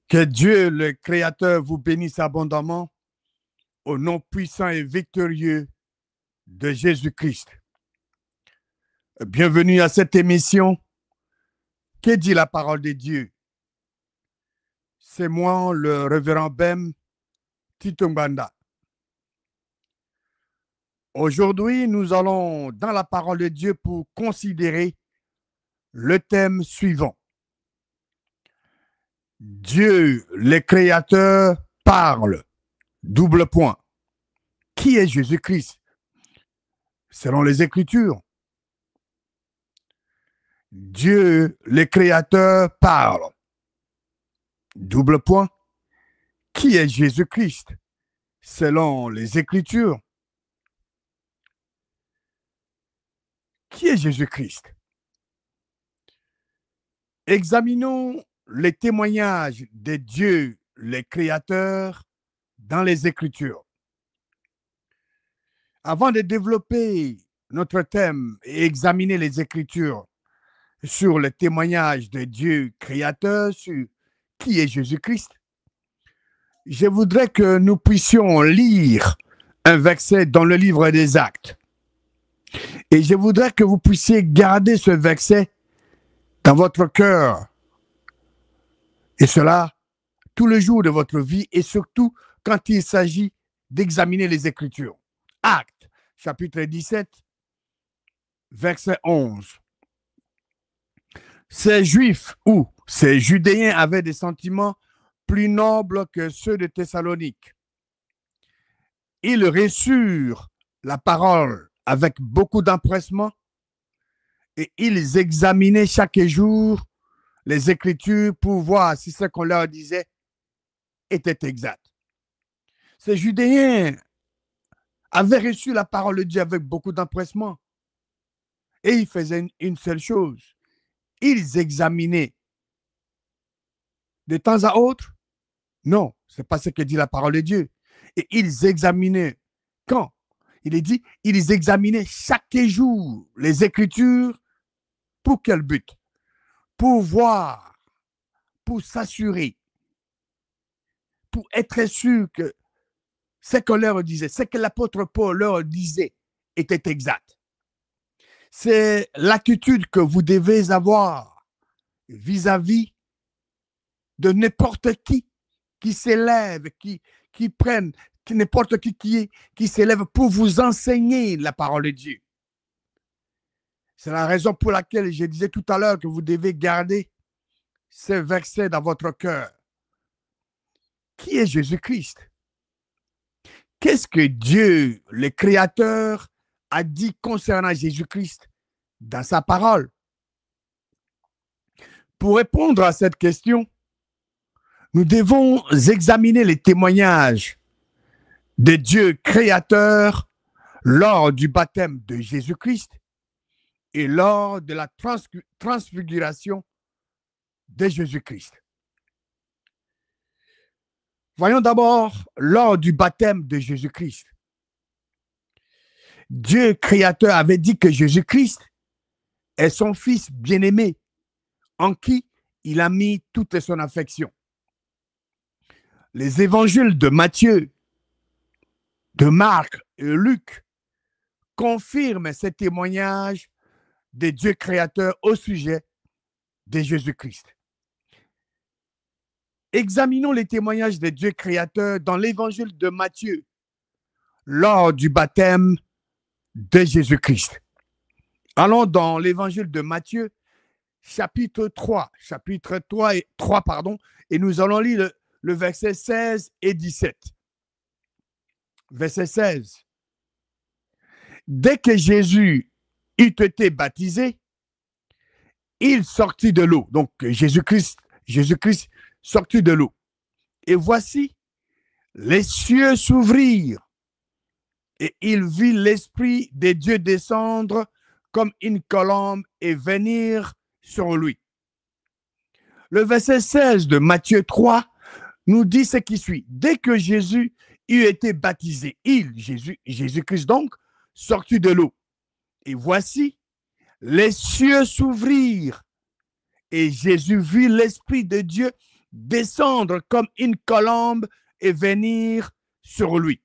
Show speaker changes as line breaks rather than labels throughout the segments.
Que Dieu, le Créateur, vous bénisse abondamment au nom puissant et victorieux de Jésus-Christ. Bienvenue à cette émission. Que dit la parole de Dieu? C'est moi, le révérend Bem Titombanda. Aujourd'hui, nous allons dans la parole de Dieu pour considérer le thème suivant. Dieu, le Créateur, parle. Double point. Qui est Jésus-Christ? Selon les Écritures, Dieu, le Créateur, parle. Double point. Qui est Jésus-Christ? Selon les Écritures. Qui est Jésus-Christ? Examinons les témoignages de Dieu, le Créateur, dans les Écritures. Avant de développer notre thème et examiner les Écritures sur le témoignage de Dieu Créateur, sur qui est Jésus-Christ, je voudrais que nous puissions lire un verset dans le livre des Actes. Et je voudrais que vous puissiez garder ce verset dans votre cœur. Et cela tous les jours de votre vie et surtout quand il s'agit d'examiner les Écritures. Actes, chapitre 17, verset 11. Ces Juifs ou ces Judéens avaient des sentiments plus nobles que ceux de Thessalonique. Ils reçurent la parole avec beaucoup d'empressement et ils examinaient chaque jour les Écritures pour voir si ce qu'on leur disait était exact. Ces Judéens avaient reçu la parole de Dieu avec beaucoup d'empressement et ils faisaient une seule chose. Ils examinaient de temps à autre. Non, ce n'est pas ce que dit la parole de Dieu. Et ils examinaient quand? Il est dit, ils examinaient chaque jour les Écritures. Pour quel but? Pour voir, pour s'assurer, pour être sûr que ce qu'on leur disait, ce que l'apôtre Paul leur disait était exact. C'est l'attitude que vous devez avoir vis-à-vis de n'importe qui s'élève, qui prenne, n'importe qui s'élève pour vous enseigner la parole de Dieu. C'est la raison pour laquelle je disais tout à l'heure que vous devez garder ces versets dans votre cœur. Qui est Jésus-Christ? Qu'est-ce que Dieu, le Créateur, a dit concernant Jésus-Christ dans sa parole? Pour répondre à cette question, nous devons examiner les témoignages de Dieu Créateur lors du baptême de Jésus-Christ et lors de la transfiguration de Jésus-Christ. Voyons d'abord lors du baptême de Jésus-Christ. Dieu Créateur avait dit que Jésus-Christ est son Fils bien-aimé, en qui il a mis toute son affection. Les évangiles de Matthieu, de Marc et Luc confirment ces témoignages de Dieu Créateur au sujet de Jésus-Christ. Examinons les témoignages de Dieu Créateur dans l'évangile de Matthieu lors du baptême de Jésus-Christ. Allons dans l'évangile de Matthieu, chapitre 3, et nous allons lire le verset 16 et 17. Verset 16. Dès que Jésus eut été baptisé, il sortit de l'eau. Donc Jésus-Christ sortit de l'eau. Et voici, les cieux s'ouvrirent et il vit l'Esprit de Dieu descendre comme une colombe et venir sur lui. Le verset 16 de Matthieu 3 nous dit ce qui suit. Dès que Jésus eut été baptisé, Jésus-Christ donc, sortit de l'eau. Et voici, les cieux s'ouvrirent et Jésus vit l'Esprit de Dieu descendre comme une colombe et venir sur lui.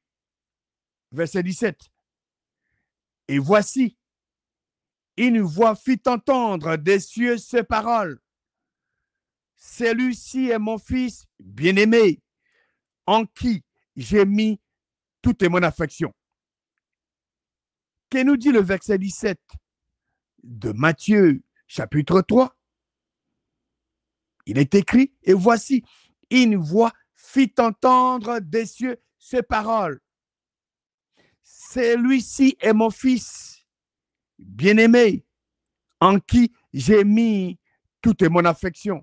Verset 17. Et voici, une voix fit entendre des cieux ces paroles. Celui-ci est mon fils bien-aimé, en qui j'ai mis toute mon affection. Que nous dit le verset 17 de Matthieu, chapitre 3? Il est écrit, et voici, une voix fit entendre des cieux ces paroles. Celui-ci est mon fils bien-aimé, en qui j'ai mis toute mon affection.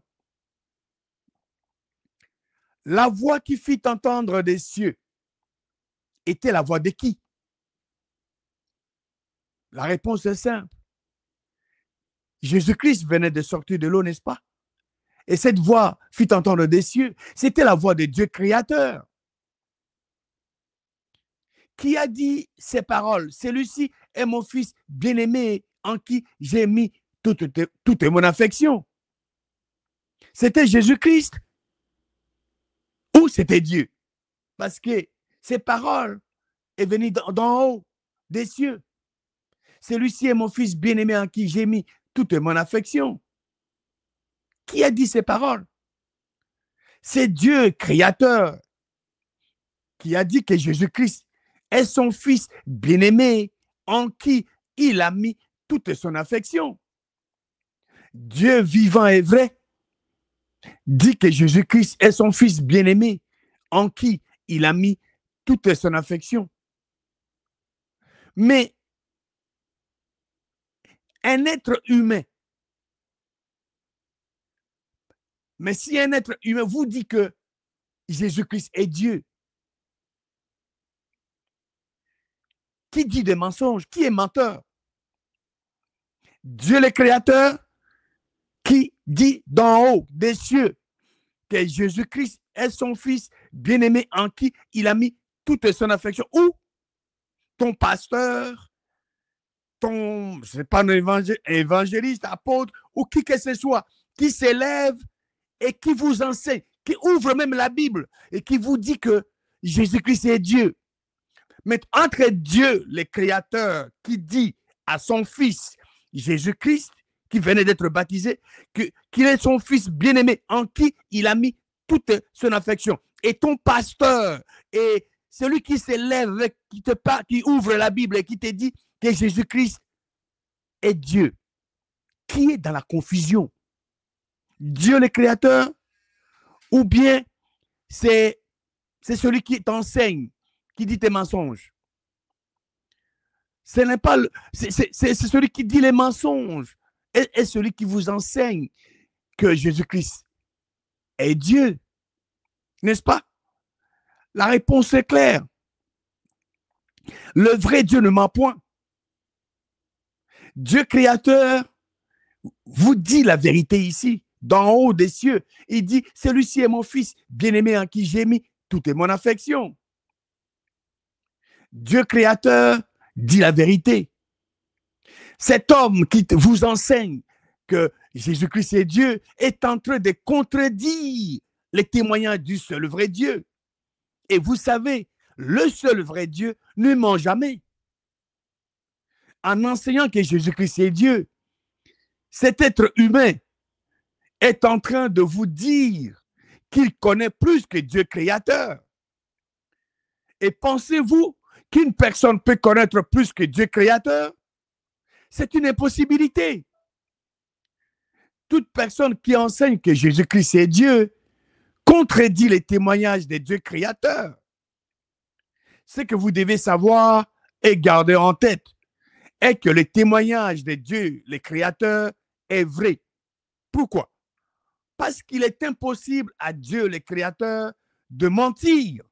La voix qui fit entendre des cieux était la voix de qui? La réponse est simple. Jésus-Christ venait de sortir de l'eau, n'est-ce pas? Et cette voix fit entendre des cieux. C'était la voix de Dieu créateur. Qui a dit ces paroles? Celui-ci est mon fils bien-aimé en qui j'ai mis toute mon affection. C'était Jésus-Christ ou c'était Dieu? Parce que ces paroles est venue d'en haut, des cieux. Celui-ci est mon fils bien-aimé en qui j'ai mis toute mon affection. Qui a dit ces paroles? C'est Dieu créateur qui a dit que Jésus-Christ est son fils bien-aimé en qui il a mis toute son affection. Dieu vivant et vrai dit que Jésus-Christ est son fils bien-aimé en qui il a mis toute son affection. Mais un être humain, mais si un être humain vous dit que Jésus-Christ est Dieu, qui dit des mensonges? Qui est menteur? Dieu le créateur qui dit d'en haut des cieux que Jésus-Christ est son fils bien-aimé en qui il a mis toute son affection. Ou ton pasteur, ton, je sais pas, évangéliste, apôtre, ou qui que ce soit, qui s'élève et qui vous enseigne, qui ouvre même la Bible et qui vous dit que Jésus-Christ est Dieu. Mais entre Dieu, le créateur, qui dit à son fils Jésus-Christ, qui venait d'être baptisé, qu'il est son fils bien-aimé en qui il a mis toute son affection. Et ton pasteur et celui qui s'élève, qui te parle, qui ouvre la Bible et qui te dit que Jésus-Christ est Dieu. Qui est dans la confusion? Dieu le créateur ou bien c'est celui qui t'enseigne, qui dit tes mensonges? Ce n'est pas c'est celui qui dit les mensonges et celui qui vous enseigne que Jésus-Christ est Dieu. N'est-ce pas? La réponse est claire. Le vrai Dieu ne ment point. Dieu créateur vous dit la vérité ici, d'en haut des cieux. Il dit, celui-ci est mon fils bien-aimé en qui j'ai mis toute mon affection. Dieu créateur dit la vérité. Cet homme qui vous enseigne que Jésus-Christ est Dieu est en train de contredire les témoignages du seul vrai Dieu. Et vous savez, le seul vrai Dieu ne ment jamais. En enseignant que Jésus-Christ est Dieu, cet être humain est en train de vous dire qu'il connaît plus que Dieu créateur. Et pensez-vous qu'une personne peut connaître plus que Dieu créateur? C'est une impossibilité. Toute personne qui enseigne que Jésus-Christ est Dieu contredit les témoignages des dieux créateurs. Ce que vous devez savoir et garder en tête est que le témoignage des dieux, les créateurs, est vrai. Pourquoi? Parce qu'il est impossible à Dieu, le créateur, de mentir.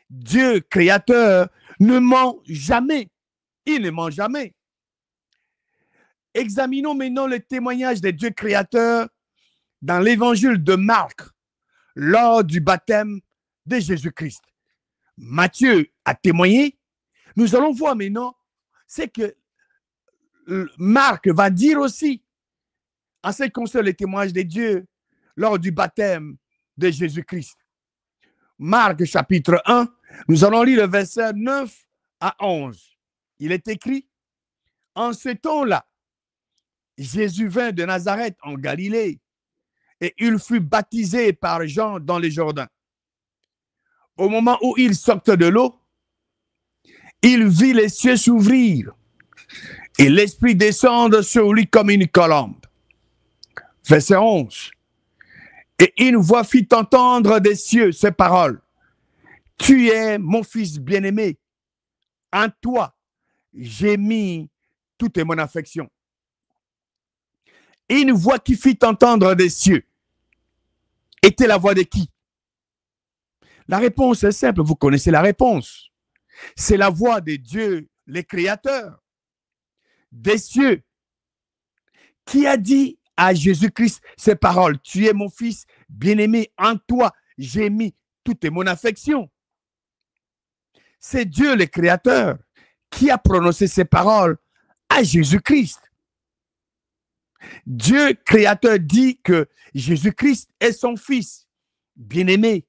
Dieu, créateur, ne ment jamais. Il ne ment jamais. Examinons maintenant le témoignage des dieux créateurs dans l'évangile de Marc lors du baptême de Jésus-Christ. Matthieu a témoigné. Nous allons voir maintenant ce que Marc va dire aussi en ce qui concerne le témoignage de Dieu lors du baptême de Jésus-Christ. Marc chapitre 1, nous allons lire le verset 9 à 11. Il est écrit, en ce temps-là, Jésus vint de Nazareth en Galilée et il fut baptisé par Jean dans les Jourdains. Au moment où il sortait de l'eau, il vit les cieux s'ouvrir et l'Esprit descendre sur lui comme une colombe. Verset 11. Et une voix fit entendre des cieux ces paroles. Tu es mon fils bien-aimé. En toi, j'ai mis toute mon affection. Et une voix qui fit entendre des cieux était la voix de qui? La réponse est simple, vous connaissez la réponse. C'est la voix de Dieu, le Créateur des cieux, qui a dit à Jésus-Christ ces paroles. Tu es mon fils bien-aimé, en toi, j'ai mis toute mon affection. C'est Dieu, le Créateur, qui a prononcé ces paroles à Jésus-Christ. Dieu, Créateur, dit que Jésus-Christ est son fils bien-aimé,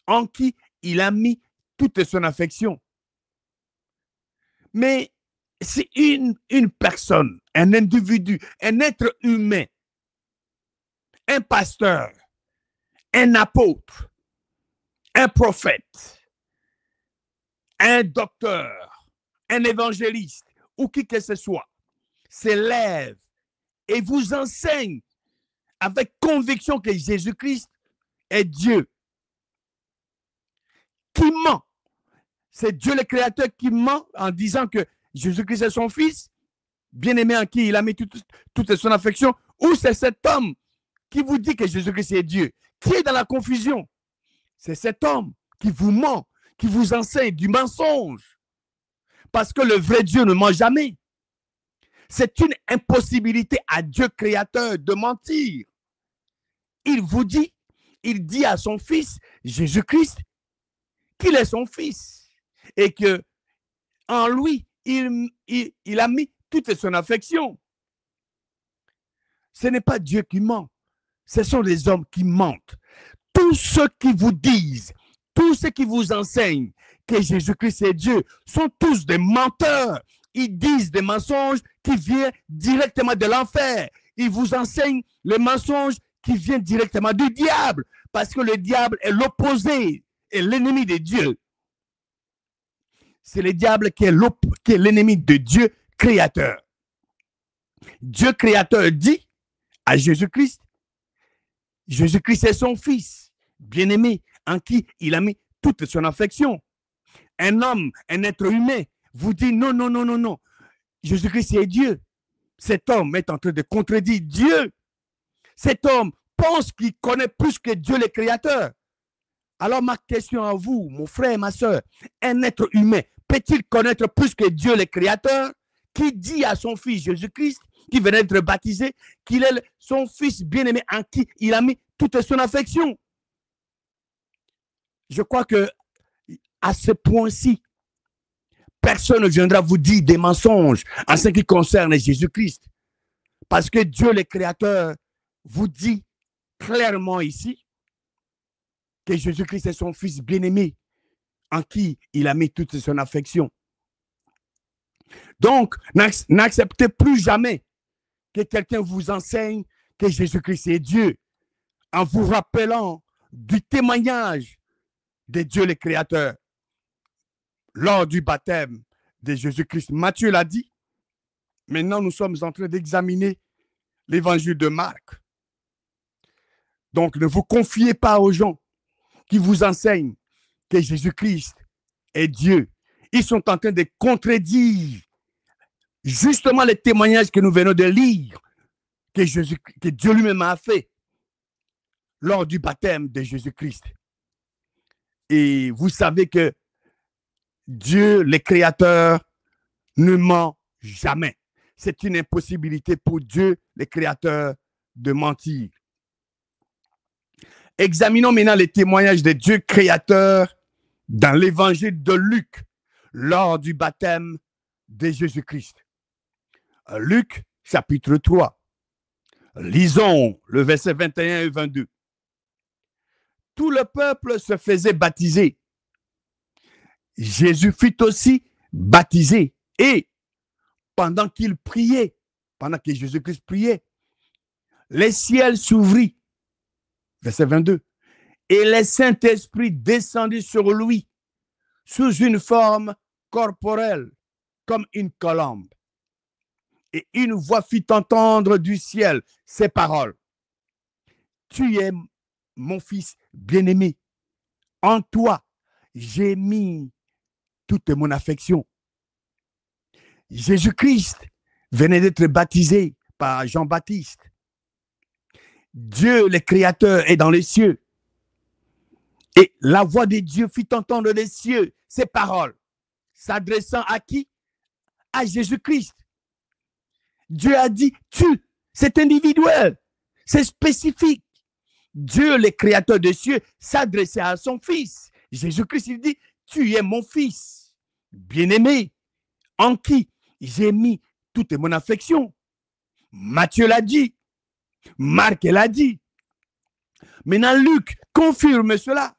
en qui il a mis toute son affection. Mais c'est une personne, un individu, un être humain, un pasteur, un apôtre, un prophète, un docteur, un évangéliste, ou qui que ce soit, s'élève et vous enseigne avec conviction que Jésus-Christ est Dieu, qui ment. C'est Dieu le Créateur qui ment en disant que Jésus-Christ est son fils, bien-aimé en qui il a mis toute son affection, ou c'est cet homme qui vous dit que Jésus-Christ est Dieu, qui est dans la confusion. C'est cet homme qui vous ment, qui vous enseigne du mensonge. Parce que le vrai Dieu ne ment jamais. C'est une impossibilité à Dieu créateur de mentir. Il vous dit, il dit à son fils, Jésus-Christ, qu'il est son fils. Et que en lui, il a mis toute son affection. Ce n'est pas Dieu qui ment. Ce sont les hommes qui mentent. Tous ceux qui vous disent, tous ceux qui vous enseignent que Jésus-Christ est Dieu sont tous des menteurs. Ils disent des mensonges qui viennent directement de l'enfer. Ils vous enseignent les mensonges qui viennent directement du diable. Parce que le diable est l'opposé et l'ennemi de Dieu. C'est le diable qui est l'ennemi de Dieu créateur. Dieu créateur dit à Jésus-Christ, Jésus-Christ est son fils, bien-aimé, en qui il a mis toute son affection. Un homme, un être humain, vous dit non, non, non, non, non. Jésus-Christ est Dieu. Cet homme est en train de contredire Dieu. Cet homme pense qu'il connaît plus que Dieu le Créateur. Alors ma question à vous, mon frère et ma soeur, un être humain peut-il connaître plus que Dieu le Créateur qui dit à son fils Jésus-Christ, qui venait d'être baptisé, qu'il est son fils bien-aimé en qui il a mis toute son affection? Je crois que à ce point-ci, personne ne viendra vous dire des mensonges en ce qui concerne Jésus-Christ. Parce que Dieu le Créateur vous dit clairement ici que Jésus-Christ est son fils bien-aimé en qui il a mis toute son affection. Donc, n'acceptez plus jamais que quelqu'un vous enseigne que Jésus-Christ est Dieu en vous rappelant du témoignage de Dieu le Créateur lors du baptême de Jésus-Christ. Matthieu l'a dit. Maintenant, nous sommes en train d'examiner l'évangile de Marc. Donc, ne vous confiez pas aux gens qui vous enseignent que Jésus-Christ est Dieu. Ils sont en train de contredire justement les témoignages que nous venons de lire, que Dieu lui-même a fait lors du baptême de Jésus-Christ. Et vous savez que Dieu, le Créateur, ne ment jamais. C'est une impossibilité pour Dieu, le Créateur, de mentir. Examinons maintenant les témoignages de Dieu Créateur dans l'évangile de Luc lors du baptême de Jésus-Christ. Luc, chapitre 3. Lisons le verset 21 et 22. tout le peuple se faisait baptiser. Jésus fut aussi baptisé. Et pendant qu'il priait, pendant que Jésus-Christ priait, les ciels s'ouvrirent. Verset 22. Et le Saint-Esprit descendit sur lui sous une forme corporelle, comme une colombe. Et une voix fit entendre du ciel ces paroles. Tu es mon fils bien-aimé. En toi, j'ai mis toute mon affection. Jésus-Christ venait d'être baptisé par Jean-Baptiste. Dieu, le Créateur, est dans les cieux. Et la voix de Dieu fit entendre des cieux ces paroles, s'adressant à qui? À Jésus-Christ. Dieu a dit, tu, c'est individuel, c'est spécifique. Dieu, le Créateur des cieux, s'adressait à son Fils. Jésus-Christ, il dit, tu es mon Fils, bien-aimé, en qui j'ai mis toute mon affection. Matthieu l'a dit, Marc l'a dit. Maintenant, Luc confirme cela.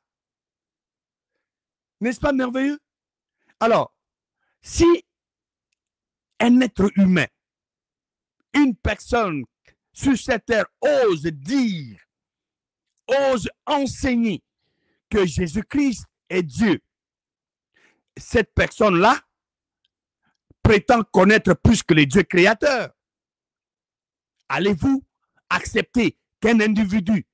N'est-ce pas merveilleux? Alors, si un être humain, une personne sur cette terre ose dire, ose enseigner que Jésus-Christ est Dieu, cette personne-là prétend connaître plus que les dieux créateurs. Allez-vous accepter qu'un individu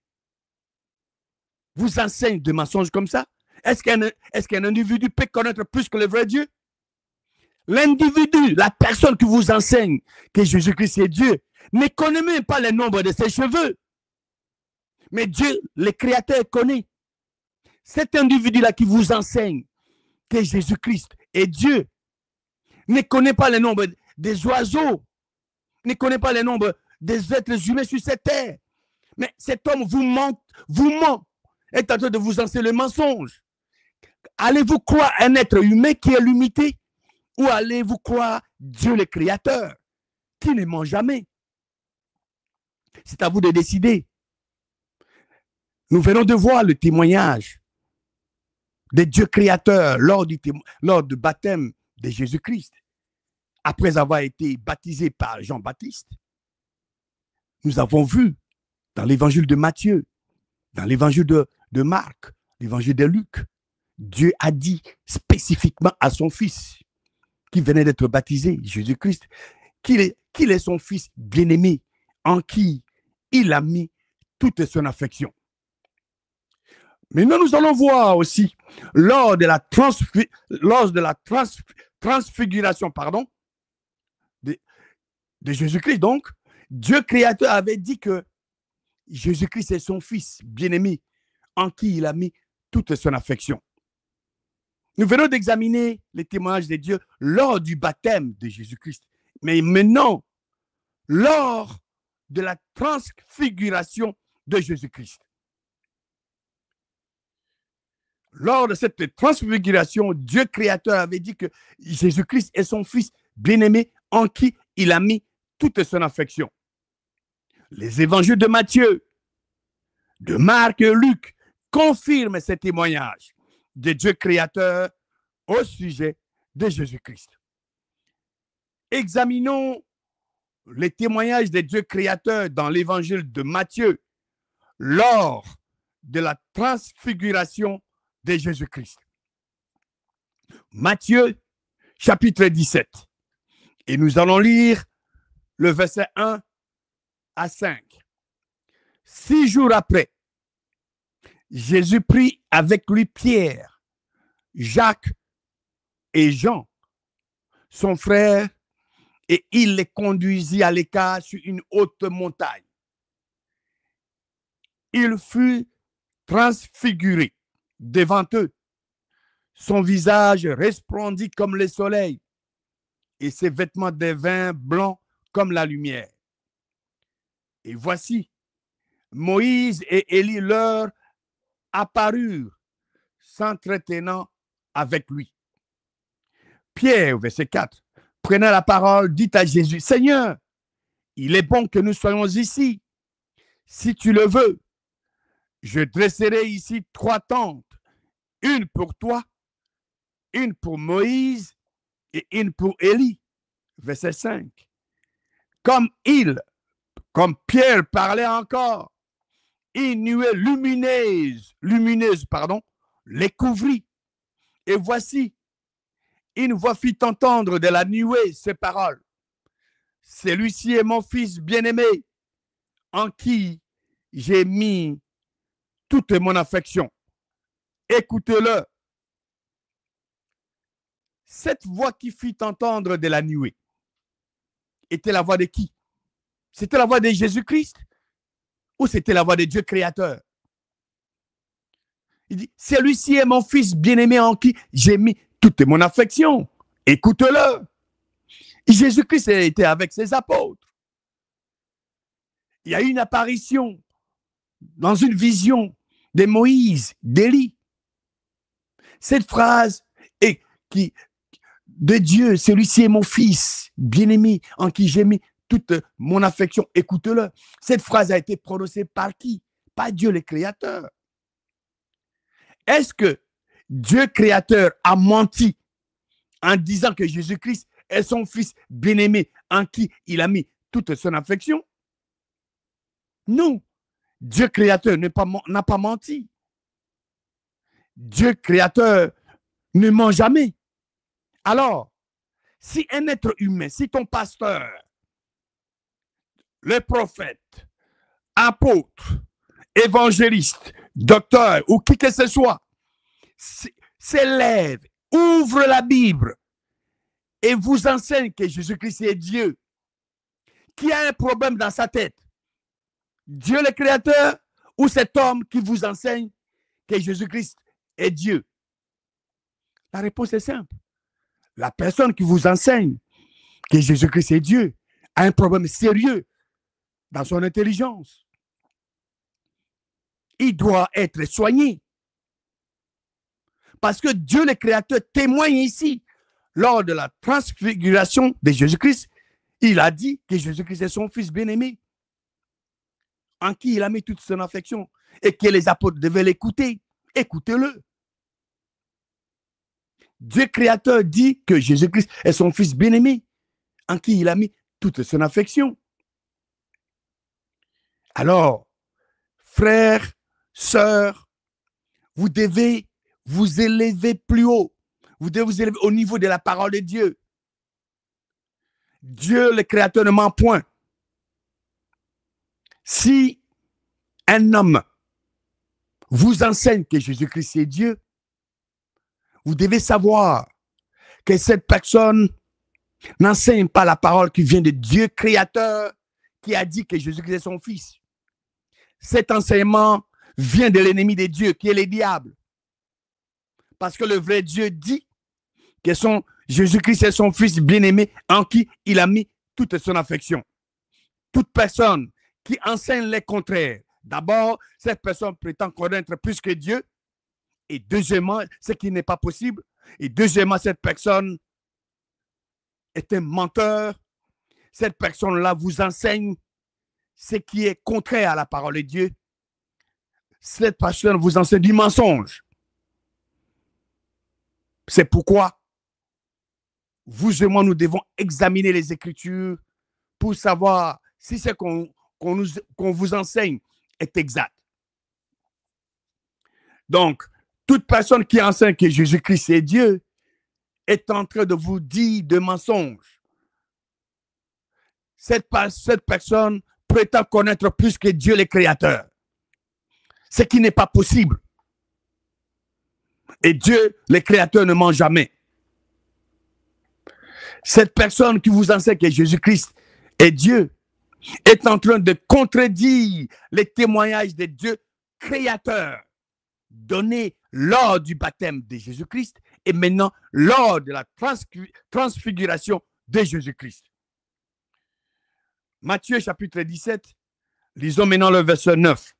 vous enseigne des mensonges comme ça? Est-ce qu'un individu peut connaître plus que le vrai Dieu? L'individu, la personne qui vous enseigne que Jésus-Christ est Dieu, ne connaît même pas le nombre de ses cheveux. Mais Dieu, le Créateur, connaît. Cet individu-là qui vous enseigne que Jésus-Christ est Dieu, ne connaît pas le nombre des oiseaux, ne connaît pas le nombre des êtres humains sur cette terre. Mais cet homme vous ment, est en train de vous enseigner le mensonge. Allez-vous croire un être humain qui est limité ou allez-vous croire Dieu le Créateur qui ne ment jamais? C'est à vous de décider. Nous venons de voir le témoignage de Dieu Créateur lors du baptême de Jésus-Christ. Après avoir été baptisé par Jean-Baptiste, nous avons vu dans l'évangile de Matthieu, dans l'évangile de Marc, l'évangile de Luc, Dieu a dit spécifiquement à son fils qui venait d'être baptisé, Jésus-Christ, qu'il est son fils bien-aimé, en qui il a mis toute son affection. Maintenant, nous allons voir aussi, lors de la transfiguration, de Jésus-Christ, donc, Dieu Créateur avait dit que Jésus-Christ est son fils bien-aimé, en qui il a mis toute son affection. Nous venons d'examiner les témoignages de Dieu lors du baptême de Jésus-Christ. Mais maintenant, lors de la transfiguration de Jésus-Christ. Lors de cette transfiguration, Dieu Créateur avait dit que Jésus-Christ est son fils bien-aimé en qui il a mis toute son affection. Les évangiles de Matthieu, de Marc et Luc confirment ces témoignages de Dieu Créateur au sujet de Jésus-Christ. Examinons les témoignages de Dieu Créateur dans l'évangile de Matthieu lors de la transfiguration de Jésus-Christ. Matthieu, chapitre 17. Et nous allons lire le verset 1 à 5. 6 jours après, Jésus prit avec lui Pierre, Jacques et Jean, son frère, et il les conduisit à l'écart sur une haute montagne. Il fut transfiguré devant eux. Son visage resplendit comme le soleil et ses vêtements devinrent blancs comme la lumière. Et voici, Moïse et Élie leur apparurent, s'entretenant avec lui. Pierre, verset 4, prenant la parole, dit à Jésus, « Seigneur, il est bon que nous soyons ici. Si tu le veux, je dresserai ici 3 tentes, une pour toi, une pour Moïse et une pour Élie. Verset 5. Comme Pierre parlait encore, une nuée lumineuse, les couvrit. Et voici, une voix fit entendre de la nuée ces paroles. Celui-ci est mon fils bien-aimé, en qui j'ai mis toute mon affection. Écoutez-le. Cette voix qui fit entendre de la nuée était la voix de qui? C'était la voix de Jésus-Christ ou c'était la voix de Dieu créateur? Il dit, celui-ci est mon fils bien-aimé en qui j'ai mis toute mon affection. Écoute-le. Jésus-Christ était avec ses apôtres. Il y a eu une apparition dans une vision de Moïse, d'Élie. Cette phrase est de Dieu, celui-ci est mon fils bien-aimé en qui j'ai mis toute mon affection. Écoute-le. Cette phrase a été prononcée par qui? Par Dieu le Créateur. Est-ce que Dieu créateur a menti en disant que Jésus-Christ est son fils bien-aimé en qui il a mis toute son affection? Non. Dieu créateur n'a pas menti. Dieu créateur ne ment jamais. Alors, si un être humain, si ton pasteur, le prophète, apôtre, évangéliste, docteur ou qui que ce soit, s'élève, ouvre la Bible et vous enseigne que Jésus-Christ est Dieu, qui a un problème dans sa tête, Dieu le Créateur ou cet homme qui vous enseigne que Jésus-Christ est Dieu? La réponse est simple. La personne qui vous enseigne que Jésus-Christ est Dieu a un problème sérieux dans son intelligence. Il doit être soigné. Parce que Dieu le Créateur témoigne ici. Lors de la transfiguration de Jésus-Christ, il a dit que Jésus-Christ est son fils bien-aimé, en qui il a mis toute son affection, et que les apôtres devaient l'écouter. Écoutez-le. Dieu créateur dit que Jésus-Christ est son fils bien-aimé, en qui il a mis toute son affection. Alors, frères, sœurs, vous devez vous élever plus haut. Vous devez vous élever au niveau de la parole de Dieu. Dieu, le créateur, ne ment point. Si un homme vous enseigne que Jésus-Christ est Dieu, vous devez savoir que cette personne n'enseigne pas la parole qui vient de Dieu créateur, qui a dit que Jésus-Christ est son fils. Cet enseignement vient de l'ennemi de Dieu, qui est le diable. Parce que le vrai Dieu dit que Jésus-Christ est son fils bien-aimé, en qui il a mis toute son affection. Toute personne qui enseigne le contraire, d'abord, cette personne prétend connaître plus que Dieu. Et deuxièmement, ce qui n'est pas possible. Et deuxièmement, cette personne est un menteur. Cette personne-là vous enseigne ce qui est contraire à la parole de Dieu. Cette personne vous enseigne du mensonge. C'est pourquoi vous et moi, nous devons examiner les Écritures pour savoir si ce qu'on vous enseigne est exact. Donc, toute personne qui enseigne que Jésus-Christ est Dieu est en train de vous dire de mensonges. Cette personne prétend connaître plus que Dieu le Créateur. Ce qui n'est pas possible. Et Dieu, le Créateur, ne ment jamais. Cette personne qui vous enseigne que Jésus-Christ est Dieu est en train de contredire les témoignages de Dieu Créateur donnés lors du baptême de Jésus-Christ et maintenant lors de la transfiguration de Jésus-Christ. Matthieu chapitre 17, lisons maintenant le verset 9.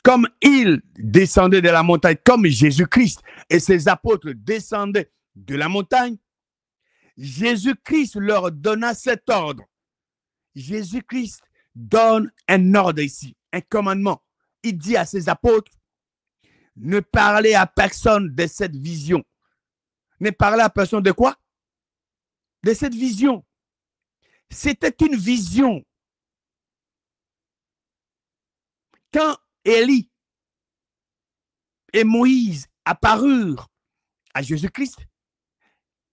Comme il descendait de la montagne, comme Jésus-Christ et ses apôtres descendaient de la montagne, Jésus-Christ leur donna cet ordre. Jésus-Christ donne un ordre ici, un commandement il dit à ses apôtres, ne parlez à personne de cette vision. Ne parlez à personne de quoi? De cette vision. C'était une vision. Quand Élie et Moïse apparurent à Jésus-Christ,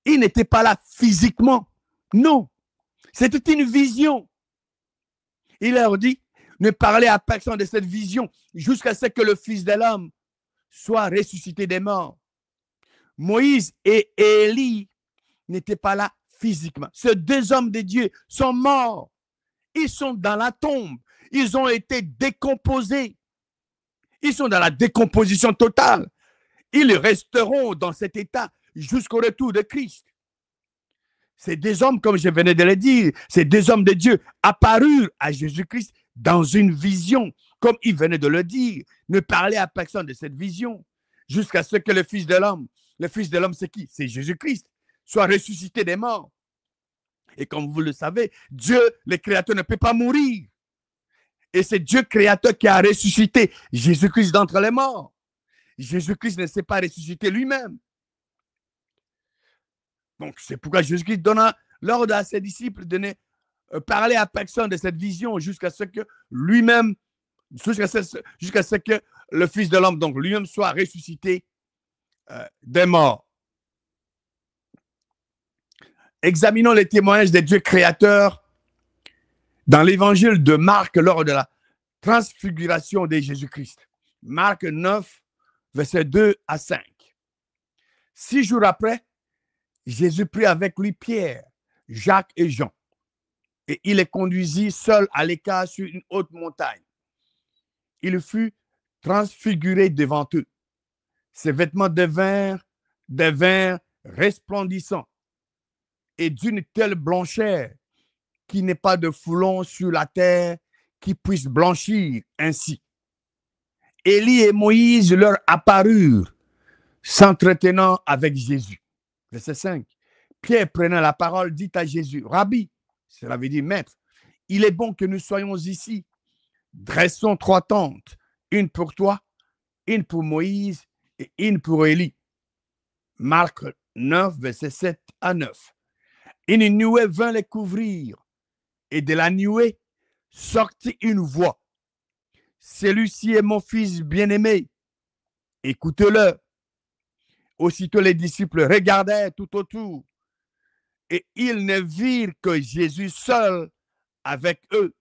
ils n'étaient pas là physiquement. Non, c'était une vision. Il leur dit, ne parlez à personne de cette vision jusqu'à ce que le Fils de l'homme soit ressuscité des morts. Moïse et Élie n'étaient pas là physiquement. Ces deux hommes de Dieu sont morts. Ils sont dans la tombe. Ils ont été décomposés. Ils sont dans la décomposition totale. Ils resteront dans cet état jusqu'au retour de Christ. Ces deux hommes, comme je venais de le dire, ces deux hommes de Dieu apparurent à Jésus-Christ dans une vision, comme il venait de le dire. Ne parlez à personne de cette vision jusqu'à ce que le Fils de l'homme, c'est qui? C'est Jésus-Christ, soit ressuscité des morts. Et comme vous le savez, Dieu, le Créateur, ne peut pas mourir. Et c'est Dieu Créateur qui a ressuscité Jésus-Christ d'entre les morts. Jésus-Christ ne s'est pas ressuscité lui-même. Donc, c'est pourquoi Jésus-Christ donna l'ordre à ses disciples de ne parler à personne de cette vision jusqu'à ce que lui-même, jusqu'à ce que le Fils de l'homme, donc lui-même, soit ressuscité des morts. Examinons les témoignages des dieux créateurs dans l'évangile de Marc lors de la transfiguration de Jésus-Christ. Marc 9, versets 2 à 5. 6 jours après, Jésus prit avec lui Pierre, Jacques et Jean, et il les conduisit seuls à l'écart sur une haute montagne. Il fut transfiguré devant eux. Ses vêtements devinrent resplendissants et d'une telle blancheur qu'il n'est pas de foulon sur la terre qui puisse blanchir ainsi. Élie et Moïse leur apparurent, s'entretenant avec Jésus. Verset 5. Pierre, prenant la parole, dit à Jésus, Rabbi, cela veut dire maître, il est bon que nous soyons ici. Dressons 3 tentes, une pour toi, une pour Moïse et une pour Élie. Marc 9, verset 7 à 9. Une nuée vint les couvrir, et de la nuée sortit une voix. Celui-ci est mon fils bien-aimé, écoutez-le. Aussitôt les disciples regardaient tout autour, et ils ne virent que Jésus seul avec eux.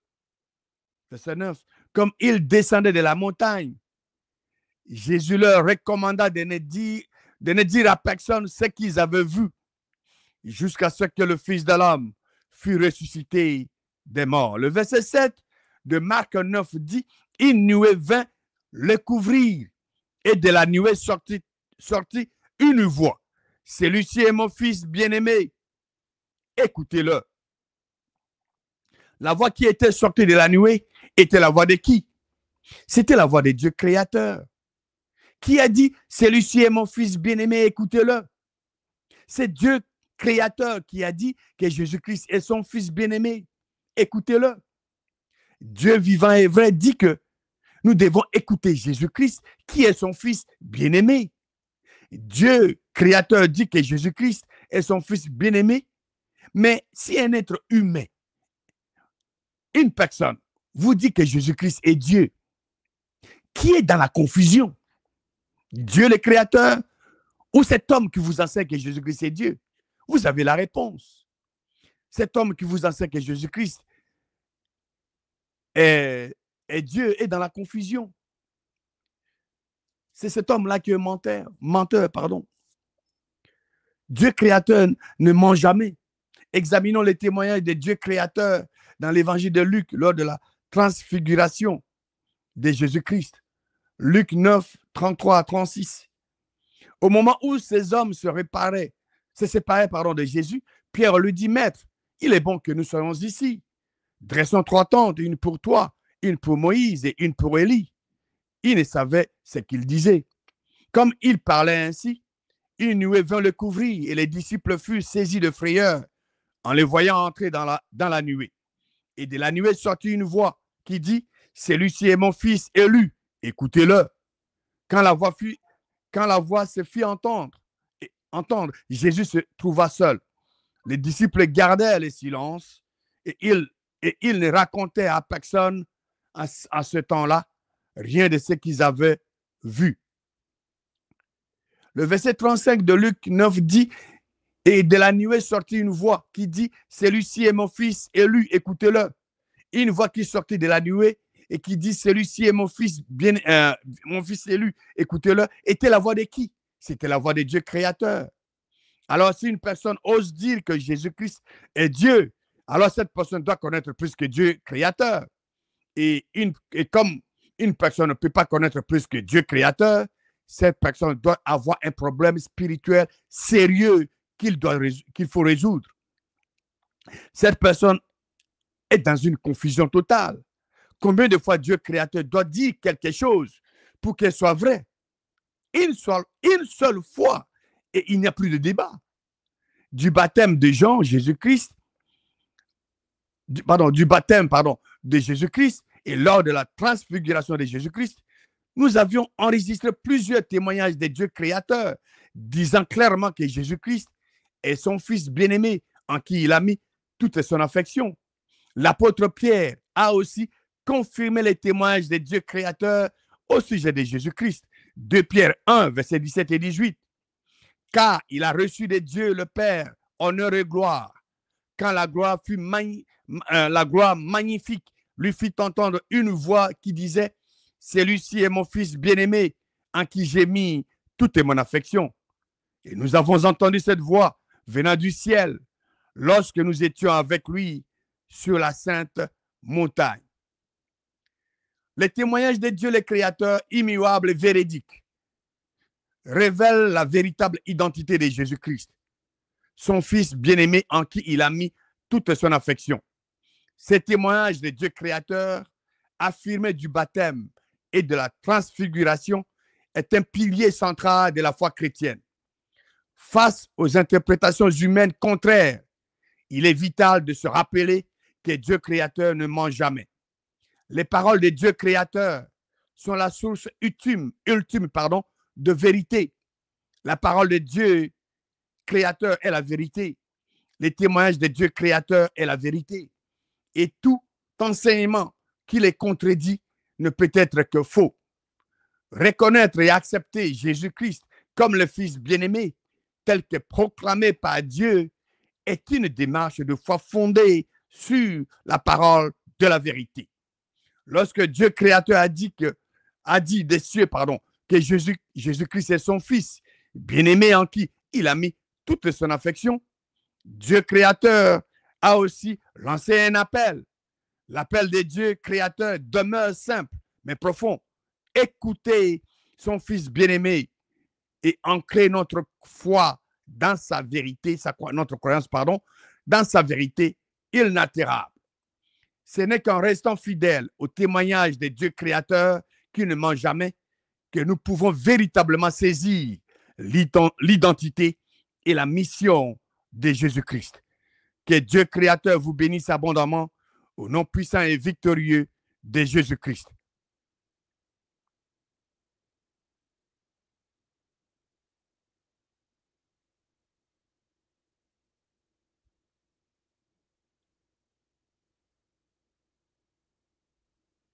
Verset 9. Comme ils descendaient de la montagne, Jésus leur recommanda de ne dire à personne ce qu'ils avaient vu, jusqu'à ce que le Fils de l'homme fût ressuscité des morts. Le verset 7 de Marc 9 dit, une nuée vint le couvrir, et de la nuée sortit une voix. Celui-ci est mon fils bien-aimé, écoutez-le. La voix qui était sortie de la nuée était la voix de qui? C'était la voix de Dieu créateur. Qui a dit, celui-ci est mon fils bien-aimé, écoutez-le? C'est Dieu créateur qui a dit que Jésus-Christ est son fils bien-aimé. Écoutez-le. Dieu vivant et vrai dit que nous devons écouter Jésus-Christ qui est son fils bien-aimé. Dieu créateur dit que Jésus-Christ est son fils bien-aimé. Mais si un être humain, une personne, vous dit que Jésus-Christ est Dieu, qui est dans la confusion? Dieu le créateur ou cet homme qui vous enseigne que Jésus-Christ est Dieu? Vous avez la réponse. Cet homme qui vous enseigne que Jésus-Christ est Dieu est dans la confusion. C'est cet homme-là qui est menteur. Dieu créateur ne ment jamais. Examinons les témoignages de Dieu créateur dans l'évangile de Luc lors de la transfiguration de Jésus-Christ. Luc 9, 33 à 36. Au moment où ces hommes se séparaient de Jésus, Pierre lui dit, Maître, il est bon que nous soyons ici. Dressons 3 tentes, une pour toi, une pour Moïse et une pour Élie. Il ne savait ce qu'il disait. Comme il parlait ainsi, une nuée vint le couvrir et les disciples furent saisis de frayeur en les voyant entrer dans la nuée. Et de la nuée sortit une voix qui dit, celui-ci est mon fils élu, écoutez-le. Quand la voix se fit entendre, Jésus se trouva seul. Les disciples gardaient le silence et ils ne racontaient à personne à ce temps-là rien de ce qu'ils avaient vu. Le verset 35 de Luc 9 dit, « Et de la nuée sortit une voix qui dit, « Celui-ci est mon fils élu, écoutez-le. » Une voix qui sortit de la nuée et qui dit, « Celui-ci est mon fils élu, écoutez-le. » Était la voix de qui? C'était la voix de Dieu créateur. Alors, si une personne ose dire que Jésus-Christ est Dieu, alors cette personne doit connaître plus que Dieu créateur. Et comme une personne ne peut pas connaître plus que Dieu créateur, cette personne doit avoir un problème spirituel sérieux qu'il faut résoudre. Cette personne est dans une confusion totale. Combien de fois Dieu créateur doit dire quelque chose pour qu'elle soit vraie? Une seule fois, et il n'y a plus de débat. Du baptême de Jean, Jésus-Christ, du baptême de Jésus-Christ et lors de la transfiguration de Jésus-Christ, nous avions enregistré plusieurs témoignages de Dieu créateur disant clairement que Jésus-Christ est son Fils bien-aimé en qui il a mis toute son affection. L'apôtre Pierre a aussi confirmé les témoignages de Dieu créateur au sujet de Jésus-Christ. 2 Pierre 1, versets 17 et 18. Car il a reçu de Dieu le Père honneur et gloire. Quand la gloire magnifique lui fit entendre une voix qui disait, « Celui-ci est mon Fils bien-aimé, en qui j'ai mis toute mon affection. » Et nous avons entendu cette voix venant du ciel lorsque nous étions avec lui sur la sainte montagne. Les témoignages de Dieu le Créateur, immuable et véridique, révèlent la véritable identité de Jésus-Christ, son Fils bien-aimé en qui il a mis toute son affection. Ces témoignages de Dieu créateur, affirmés du baptême et de la transfiguration, est un pilier central de la foi chrétienne. Face aux interprétations humaines contraires, il est vital de se rappeler que Dieu créateur ne ment jamais. Les paroles de Dieu créateur sont la source ultime de vérité. La parole de Dieu créateur est la vérité. Les témoignages de Dieu créateur est la vérité. Et tout enseignement qui les contredit ne peut être que faux. Reconnaître et accepter Jésus-Christ comme le Fils bien-aimé, tel que proclamé par Dieu, est une démarche de foi fondée sur la parole de la vérité. Lorsque Dieu créateur a dit des cieux, que Jésus-Christ est son Fils, bien-aimé en qui il a mis toute son affection, Dieu créateur a aussi lancé un appel. L'appel de Dieu créateur demeure simple, mais profond. Écoutez son Fils bien-aimé et ancrer notre foi dans sa vérité, notre croyance, dans sa vérité inaltérable. Ce n'est qu'en restant fidèles au témoignage de Dieu créateur qui ne ment jamais que nous pouvons véritablement saisir l'identité et la mission de Jésus-Christ. Que Dieu créateur vous bénisse abondamment au nom puissant et victorieux de Jésus-Christ.